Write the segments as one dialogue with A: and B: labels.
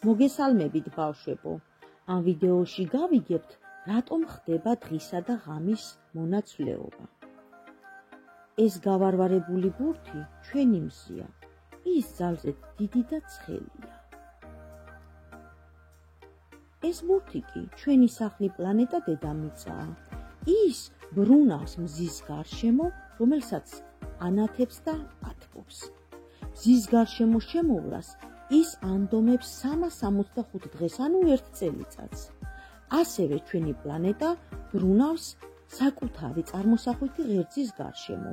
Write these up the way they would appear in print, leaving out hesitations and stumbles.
A: მოგესალმებით ბავშვებო, ამ ვიდეოში გავიგებთ, რატომ ხდება დღისა და ღამის მონაცვლეობა. ეს გავარვარებული ბურთი ჩვენი მზია, ის ძალზე დიდი და ცხელია. ეს ბურთი კი ჩვენი სახლი პლანეტა დედამიწაა. ის ბრუნავს მზის გარშემო, რომელსაც ანათებს და ათბობს. მზის გარშემო შემოვლას ის ანდომებს 365 დღეს, ანუ 1 წელიწადს. ასევე ჩვენი პლანეტა ბრუნავს საკუთარი წარმოსახვითი ღერძის გარშემო.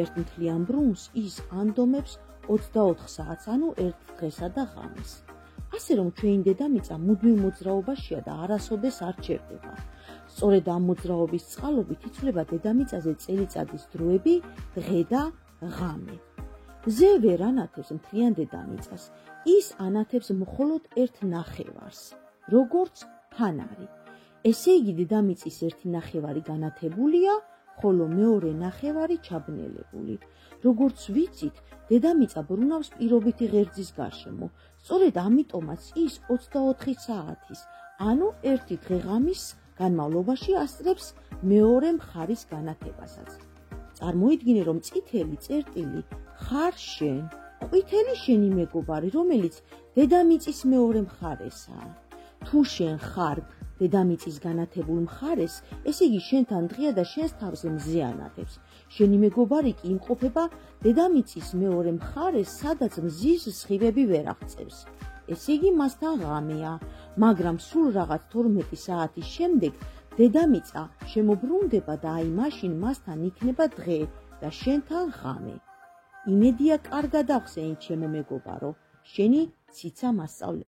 A: ერთ მთლიან ბრუნს ის ანდომებს 24 საათს, ანუ 1 დღესა და ღამეს. ასე რომ ჩვენი დედამიწა მუდმივ მოძრაობაშია და არასოდეს არ ჩერდება. სწორედ ამ მოძრაობის წყალობით იცვლება დედამიწაზე წელიწადის დროები, დღე და ღამე. მზე ვერ ანათებს მთლიან დედამიწას, ის ანათებს მხოლოდ 1 ნახევარს, როგორც ფანარი. ესე იგი დედამიწის 1 ნახევარი განათებულია, ხოლო მეორე ნახევარი ჩაბნელებული. როგორც ვიცით, დედამიწა ბრუნავს პირობითი ღერძის გარშემო. სწორედ ამიტომაც ის 24 საათის, ანუ 1 დღე-ღამის განმავლობაში ასწრებს მეორე მხარის განათებასაც. წარმოიდგინე, რომ წითელი წერტილი ხარ შენ, ყვითელი შენი მეგობარი, რომელიც დედამიწის მეორე მხარესაა. თუ შენ ხარ დედამიწის განათებულ მხარეს, ესე იგი შენთან დღეა და შენს თავზე მზე ანათებს. შენი მეგობარი კი იმყოფება დედამიწის მეორე მხარეს, სადაც მზის სხივები ვერ აღწევს. ესე იგი მასთან ღამეა, მაგრამ სულ რაღაც 12 საათის შემდეგ დედამიწა შემობრუნდება და აი მაშინ მასთან იქნება დღე და შენთან ღამე. იმედია კარგად ახსენეთ, ჩემო მეგობარო, შენი ციცა მასწავლებელი.